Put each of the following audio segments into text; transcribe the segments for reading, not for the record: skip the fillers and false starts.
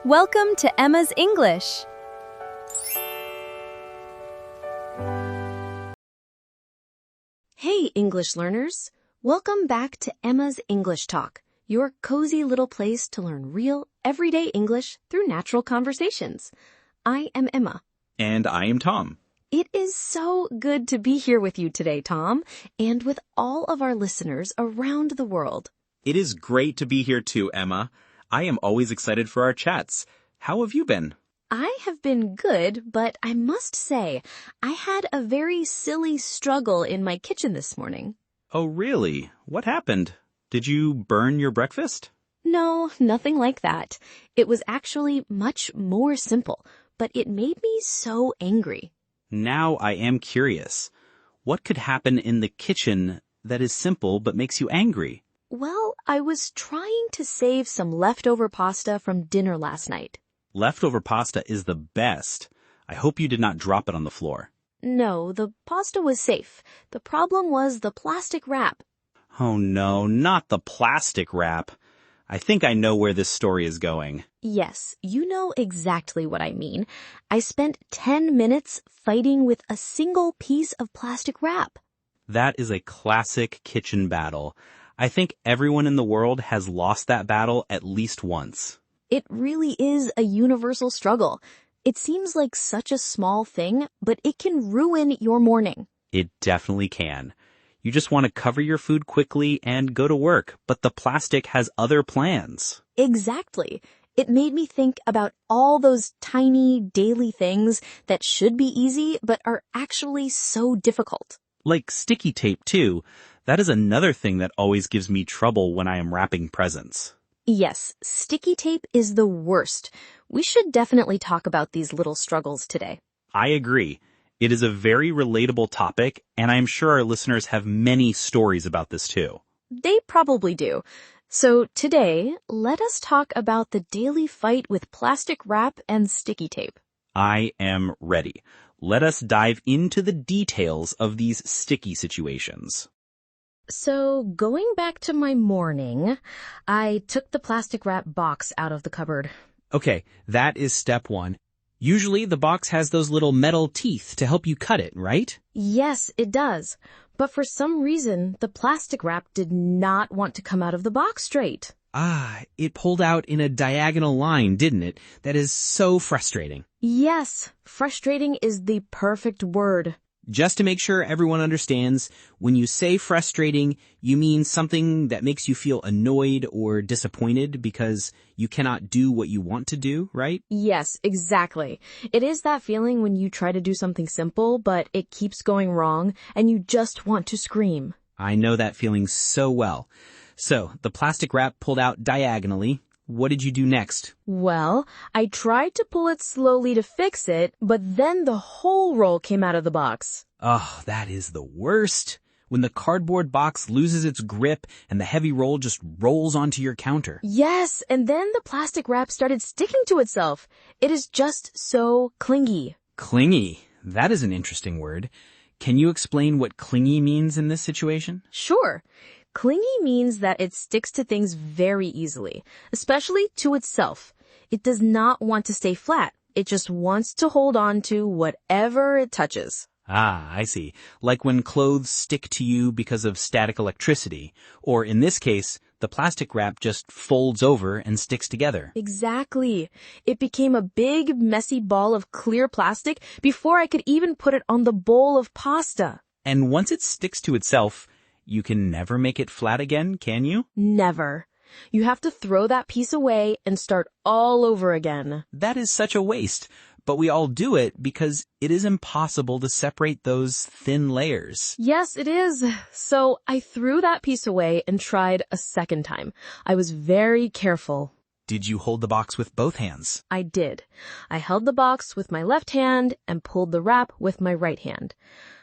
Welcome to Emma's English. Hey, English learners! Welcome back to Emma's English Talk, your cozy little place to learn real, everyday English through natural conversations. I am Emma. And I am Tom. It is so good to be here with you today, Tom, and with all of our listeners around the world. It is great to be here too, Emma. I am always excited for our chats. How have you been? I have been good, but I must say, I had a very silly struggle in my kitchen this morning. Oh, really? What happened? Did you burn your breakfast? No, nothing like that. It was actually much more simple, but it made me so angry. Now I am curious. What could happen in the kitchen that is simple but makes you angry? Well, I was trying to save some leftover pasta from dinner last night. Leftover pasta is the best. I hope you did not drop it on the floor. No, the pasta was safe. The problem was the plastic wrap. Oh no, not the plastic wrap. I think I know where this story is going. Yes, you know exactly what I mean. I spent 10 minutes fighting with a single piece of plastic wrap. That is a classic kitchen battle. I think everyone in the world has lost that battle at least once. It really is a universal struggle. It seems like such a small thing, but it can ruin your morning. It definitely can. You just want to cover your food quickly and go to work, but the plastic has other plans. Exactly. It made me think about all those tiny daily things that should be easy but are actually so difficult. Like sticky tape, too. That is another thing that always gives me trouble when I am wrapping presents. Yes, sticky tape is the worst. We should definitely talk about these little struggles today. I agree. It is a very relatable topic, and I am sure our listeners have many stories about this too. They probably do. So today, let us talk about the daily fight with plastic wrap and sticky tape. I am ready. Let us dive into the details of these sticky situations. So going back to my morning, I took the plastic wrap box out of the cupboard. Okay, that is step one. Usually the box has those little metal teeth to help you cut it, right? Yes, it does. But for some reason, the plastic wrap did not want to come out of the box straight. Ah, it pulled out in a diagonal line, didn't it? That is so frustrating. Yes, frustrating is the perfect word. Just to make sure everyone understands, when you say frustrating, you mean something that makes you feel annoyed or disappointed because you cannot do what you want to do, right? Yes, exactly. It is that feeling when you try to do something simple, but it keeps going wrong, and you just want to scream. I know that feeling so well. So, the plastic wrap pulled out diagonally. What did you do next? Well, I tried to pull it slowly to fix it, but then the whole roll came out of the box. Oh, that is the worst. When the cardboard box loses its grip and the heavy roll just rolls onto your counter. Yes, and then the plastic wrap started sticking to itself. It is just so clingy. Clingy. That is an interesting word. Can you explain what clingy means in this situation? Sure. Clingy means that it sticks to things very easily, especially to itself. It does not want to stay flat. It just wants to hold on to whatever it touches. Ah, I see. Like when clothes stick to you because of static electricity. Or in this case, the plastic wrap just folds over and sticks together. Exactly. It became a big, messy ball of clear plastic before I could even put it on the bowl of pasta. And once it sticks to itself, you can never make it flat again, can you? Never. You have to throw that piece away and start all over again. That is such a waste, but we all do it because it is impossible to separate those thin layers. Yes, it is. So I threw that piece away and tried a second time. I was very careful. Did you hold the box with both hands? I did. I held the box with my left hand and pulled the wrap with my right hand.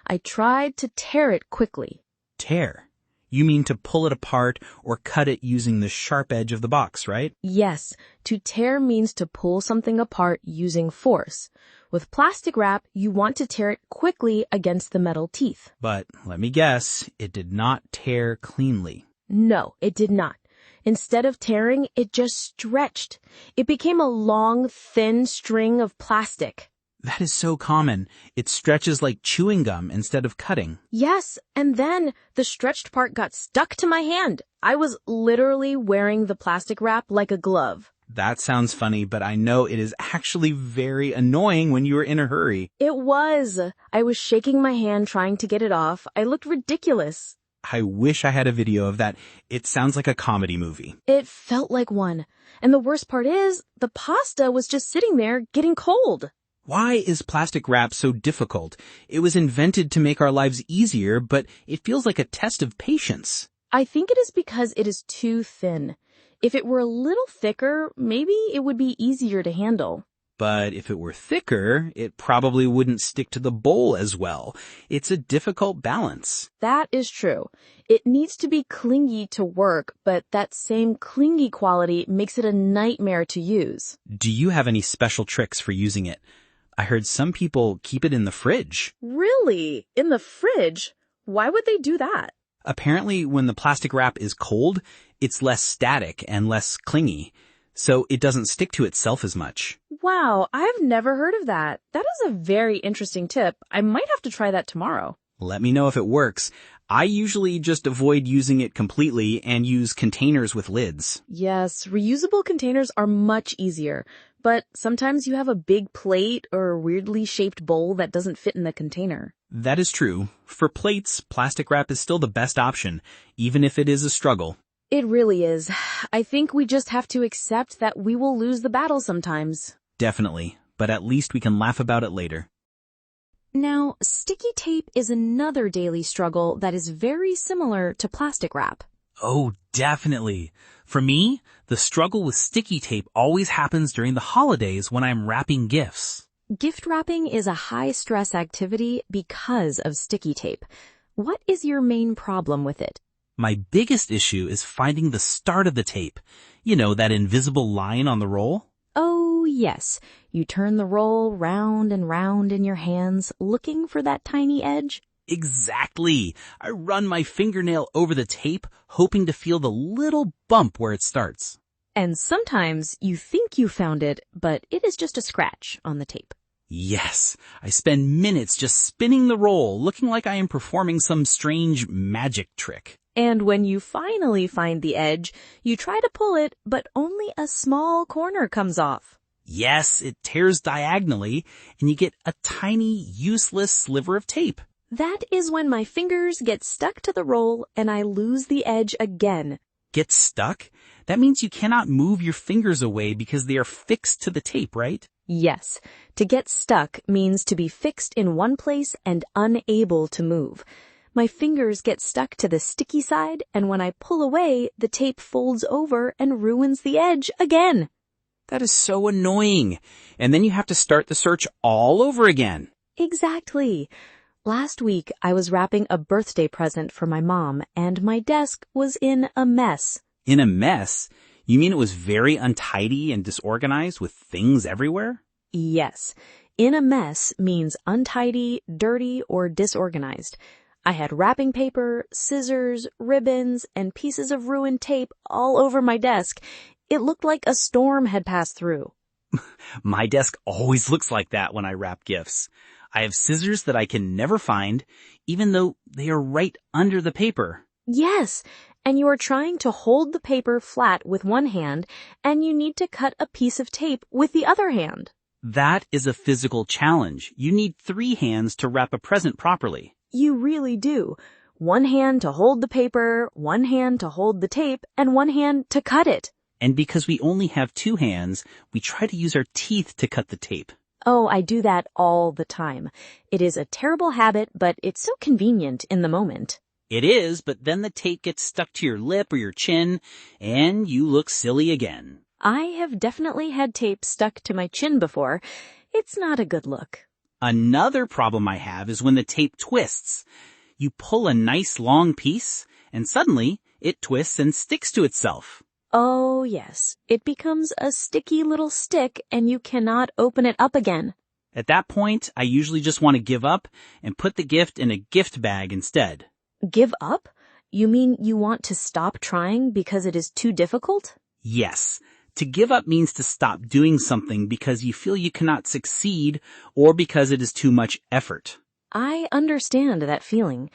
I tried to tear it quickly. Tear. You mean to pull it apart or cut it using the sharp edge of the box, right? Yes, to tear means to pull something apart using force. With plastic wrap, you want to tear it quickly against the metal teeth. But let me guess, it did not tear cleanly. No, it did not. Instead of tearing, it just stretched. It became a long, thin string of plastic. That is so common. It stretches like chewing gum instead of cutting. Yes, and then the stretched part got stuck to my hand. I was literally wearing the plastic wrap like a glove. That sounds funny, but I know it is actually very annoying when you are in a hurry. It was. I was shaking my hand trying to get it off. I looked ridiculous. I wish I had a video of that. It sounds like a comedy movie. It felt like one. And the worst part is, the pasta was just sitting there getting cold. Why is plastic wrap so difficult? It was invented to make our lives easier, but it feels like a test of patience. I think it is because it is too thin. If it were a little thicker, maybe it would be easier to handle. But if it were thicker, it probably wouldn't stick to the bowl as well. It's a difficult balance. That is true. It needs to be clingy to work, but that same clingy quality makes it a nightmare to use. Do you have any special tricks for using it? I heard some people keep it in the fridge. Really? In the fridge? Why would they do that? Apparently, when the plastic wrap is cold, it's less static and less clingy, so it doesn't stick to itself as much. Wow, I've never heard of that. That is a very interesting tip. I might have to try that tomorrow. Let me know if it works. I usually just avoid using it completely and use containers with lids. Yes, reusable containers are much easier, but sometimes you have a big plate or a weirdly shaped bowl that doesn't fit in the container. That is true. For plates, plastic wrap is still the best option, even if it is a struggle. It really is. I think we just have to accept that we will lose the battle sometimes. Definitely, but at least we can laugh about it later. Now, sticky tape is another daily struggle that is very similar to plastic wrap. Oh, definitely. For me, the struggle with sticky tape always happens during the holidays when I'm wrapping gifts. Gift wrapping is a high-stress activity because of sticky tape. What is your main problem with it? My biggest issue is finding the start of the tape. You know, that invisible line on the roll? Oh, yes. You turn the roll round and round in your hands, looking for that tiny edge. Exactly. I run my fingernail over the tape, hoping to feel the little bump where it starts. And sometimes you think you found it, but it is just a scratch on the tape. Yes, I spend minutes just spinning the roll, looking like I am performing some strange magic trick. And when you finally find the edge, you try to pull it, but only a small corner comes off. Yes, it tears diagonally, and you get a tiny, useless sliver of tape. That is when my fingers get stuck to the roll and I lose the edge again. Get stuck? That means you cannot move your fingers away because they are fixed to the tape, right? Yes, to get stuck means to be fixed in one place and unable to move. My fingers get stuck to the sticky side, and when I pull away, the tape folds over and ruins the edge again. That is so annoying. And then you have to start the search all over again. Exactly. Last week, I was wrapping a birthday present for my mom, and my desk was in a mess. In a mess? You mean it was very untidy and disorganized with things everywhere? Yes. In a mess means untidy, dirty, or disorganized. I had wrapping paper, scissors, ribbons, and pieces of ruined tape all over my desk. It looked like a storm had passed through. My desk always looks like that when I wrap gifts. I have scissors that I can never find, even though they are right under the paper. Yes, and you are trying to hold the paper flat with one hand, and you need to cut a piece of tape with the other hand. That is a physical challenge. You need 3 hands to wrap a present properly. You really do. One hand to hold the paper, one hand to hold the tape, and one hand to cut it. And because we only have 2 hands, we try to use our teeth to cut the tape. Oh, I do that all the time. It is a terrible habit, but it's so convenient in the moment. It is, but then the tape gets stuck to your lip or your chin, and you look silly again. I have definitely had tape stuck to my chin before. It's not a good look. Another problem I have is when the tape twists. You pull a nice long piece, and suddenly it twists and sticks to itself. Oh, yes. It becomes a sticky little stick, and you cannot open it up again. At that point, I usually just want to give up and put the gift in a gift bag instead. Give up? you mean you want to stop trying because it is too difficult? Yes. To give up means to stop doing something because you feel you cannot succeed or because it is too much effort. I understand that feeling.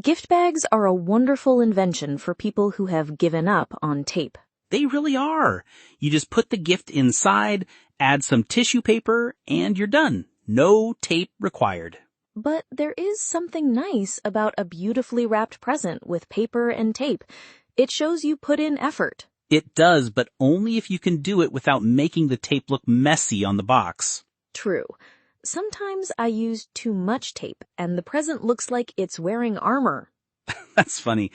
Gift bags are a wonderful invention for people who have given up on tape. They really are. You just put the gift inside, add some tissue paper, and you're done. No tape required. But there is something nice about a beautifully wrapped present with paper and tape. It shows you put in effort. It does, but only if you can do it without making the tape look messy on the box. True. Sometimes I use too much tape and the present looks like it's wearing armor. That's funny.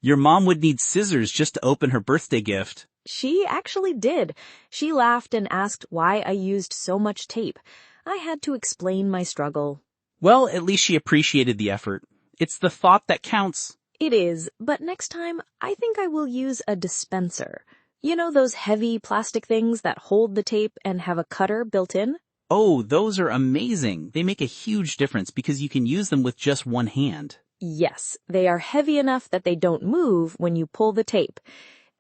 Your mom would need scissors just to open her birthday gift. She actually did. She laughed and asked why I used so much tape. I had to explain my struggle. Well, at least she appreciated the effort. It's the thought that counts. It is, but next time I think I will use a dispenser. You know those heavy plastic things that hold the tape and have a cutter built in? Oh, those are amazing. They make a huge difference because you can use them with just one hand. Yes, they are heavy enough that they don't move when you pull the tape.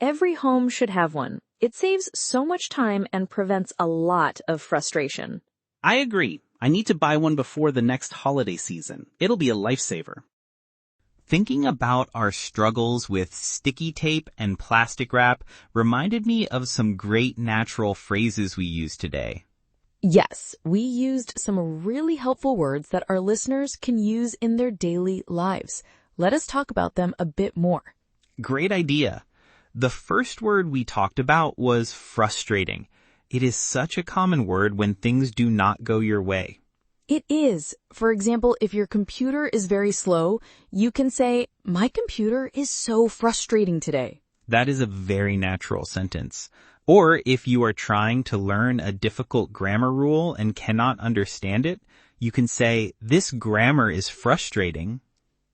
Every home should have one. It saves so much time and prevents a lot of frustration. I agree. I need to buy one before the next holiday season. It'll be a lifesaver. Thinking about our struggles with sticky tape and plastic wrap reminded me of some great natural phrases we used today. Yes, we used some really helpful words that our listeners can use in their daily lives. Let us talk about them a bit more. Great idea. The first word we talked about was frustrating. It is such a common word when things do not go your way. It is. For example, if your computer is very slow, you can say, "My computer is so frustrating today." That is a very natural sentence. Or if you are trying to learn a difficult grammar rule and cannot understand it, you can say, "This grammar is frustrating."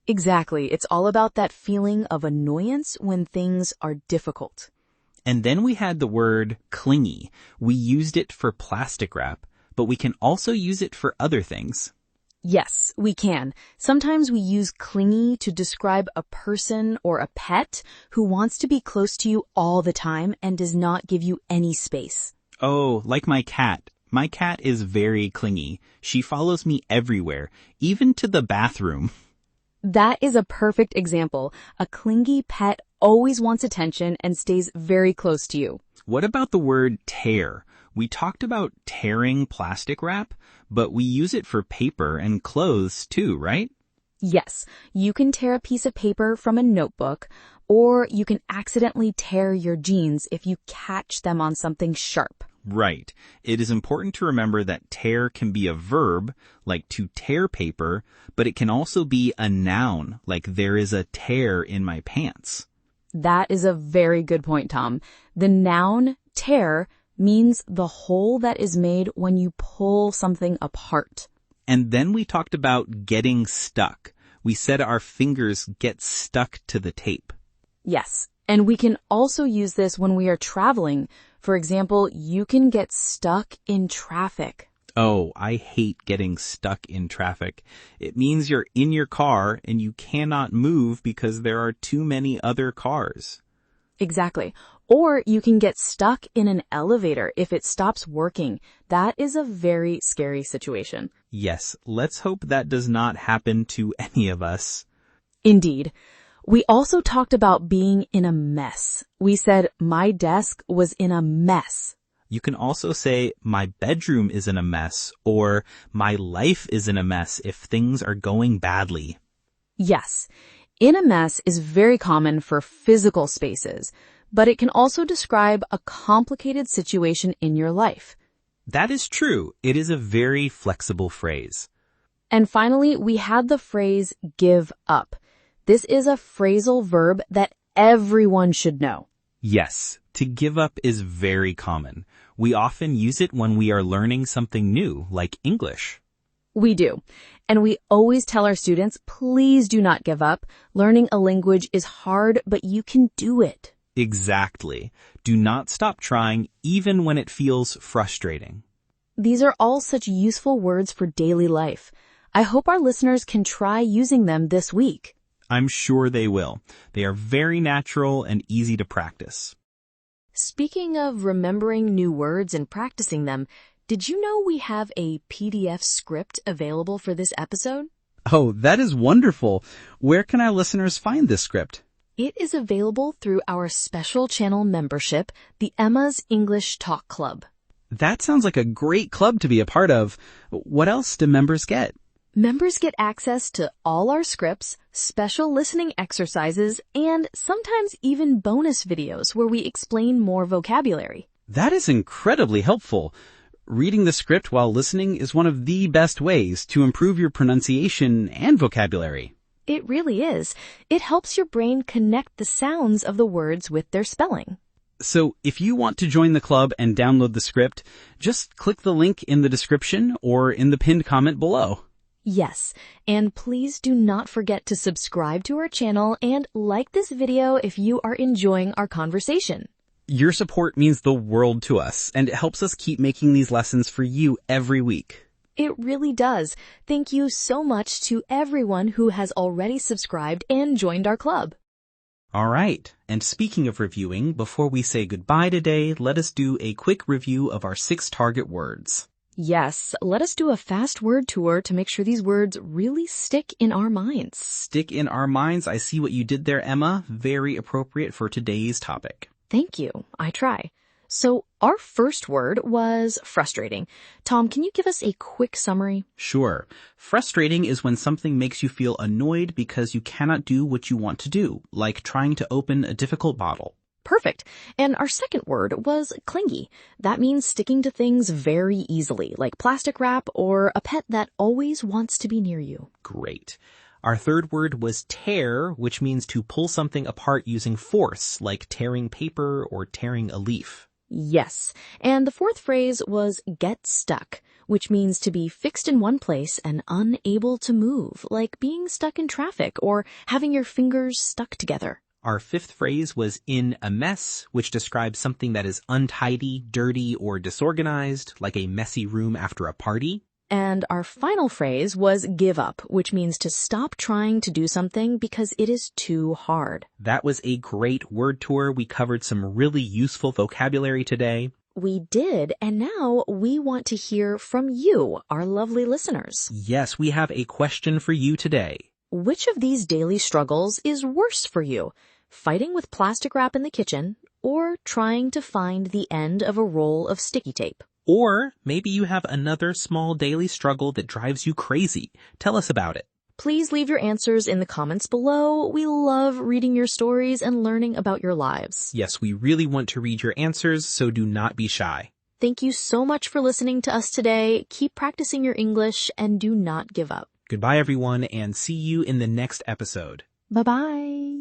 Exactly. It's all about that feeling of annoyance when things are difficult. And then we had the word clingy. We used it for plastic wrap, but we can also use it for other things. Yes, we can. Sometimes we use clingy to describe a person or a pet who wants to be close to you all the time and does not give you any space. Oh, like my cat. My cat is very clingy. She follows me everywhere, even to the bathroom. That is a perfect example. A clingy pet always wants attention and stays very close to you. What about the word tear? We talked about tearing plastic wrap, but we use it for paper and clothes too, right? Yes, you can tear a piece of paper from a notebook, or you can accidentally tear your jeans if you catch them on something sharp. Right. It is important to remember that tear can be a verb, like to tear paper, but it can also be a noun, like there is a tear in my pants. That is a very good point, Tom. The noun tear means the hole that is made when you pull something apart. And then we talked about getting stuck. We said our fingers get stuck to the tape. Yes, and we can also use this when we are traveling. For example, you can get stuck in traffic. Oh, I hate getting stuck in traffic. It means you're in your car and you cannot move because there are too many other cars. Exactly. Or you can get stuck in an elevator if it stops working. That is a very scary situation. Yes, let's hope that does not happen to any of us. Indeed. We also talked about being in a mess. We said, my desk was in a mess. You can also say, my bedroom is in a mess, or my life is in a mess if things are going badly. Yes, in a mess is very common for physical spaces, but it can also describe a complicated situation in your life. That is true. It is a very flexible phrase. And finally, we had the phrase give up. This is a phrasal verb that everyone should know. Yes, to give up is very common. We often use it when we are learning something new, like English. We do. And we always tell our students, please do not give up. Learning a language is hard, but you can do it. Exactly. Do not stop trying, even when it feels frustrating. These are all such useful words for daily life. I hope our listeners can try using them this week. I'm sure they will. They are very natural and easy to practice. Speaking of remembering new words and practicing them, did you know we have a PDF script available for this episode? Oh, that is wonderful. Where can our listeners find this script? It is available through our special channel membership, the Emma's English Talk Club. That sounds like a great club to be a part of. What else do members get? Members get access to all our scripts, special listening exercises, and sometimes even bonus videos where we explain more vocabulary. That is incredibly helpful. Reading the script while listening is one of the best ways to improve your pronunciation and vocabulary. It really is. It helps your brain connect the sounds of the words with their spelling. So if you want to join the club and download the script, just click the link in the description or in the pinned comment below. Yes, and please do not forget to subscribe to our channel and like this video if you are enjoying our conversation. Your support means the world to us, and it helps us keep making these lessons for you every week. It really does. Thank you so much to everyone who has already subscribed and joined our club. All right, and speaking of reviewing, before we say goodbye today, let us do a quick review of our 6 target words. Yes, let us do a fast word tour to make sure these words really stick in our minds. Stick in our minds. I see what you did there, Emma. Very appropriate for today's topic. Thank you. I try. So our first word was frustrating. Tom, can you give us a quick summary? Sure. Frustrating is when something makes you feel annoyed because you cannot do what you want to do, like trying to open a difficult bottle. Perfect. And our second word was clingy. That means sticking to things very easily, like plastic wrap or a pet that always wants to be near you. Great. Our third word was tear, which means to pull something apart using force, like tearing paper or tearing a leaf. Yes. And the fourth phrase was get stuck, which means to be fixed in one place and unable to move, like being stuck in traffic or having your fingers stuck together. Our fifth phrase was in a mess, which describes something that is untidy, dirty, or disorganized, like a messy room after a party. And our final phrase was give up, which means to stop trying to do something because it is too hard. That was a great word tour. We covered some really useful vocabulary today. We did, and now we want to hear from you, our lovely listeners. Yes, we have a question for you today. Which of these daily struggles is worse for you? Fighting with plastic wrap in the kitchen or trying to find the end of a roll of sticky tape? Or maybe you have another small daily struggle that drives you crazy. Tell us about it. Please leave your answers in the comments below. We love reading your stories and learning about your lives. Yes, we really want to read your answers, so do not be shy. Thank you so much for listening to us today. Keep practicing your English and do not give up. Goodbye, everyone, and see you in the next episode. Bye-bye.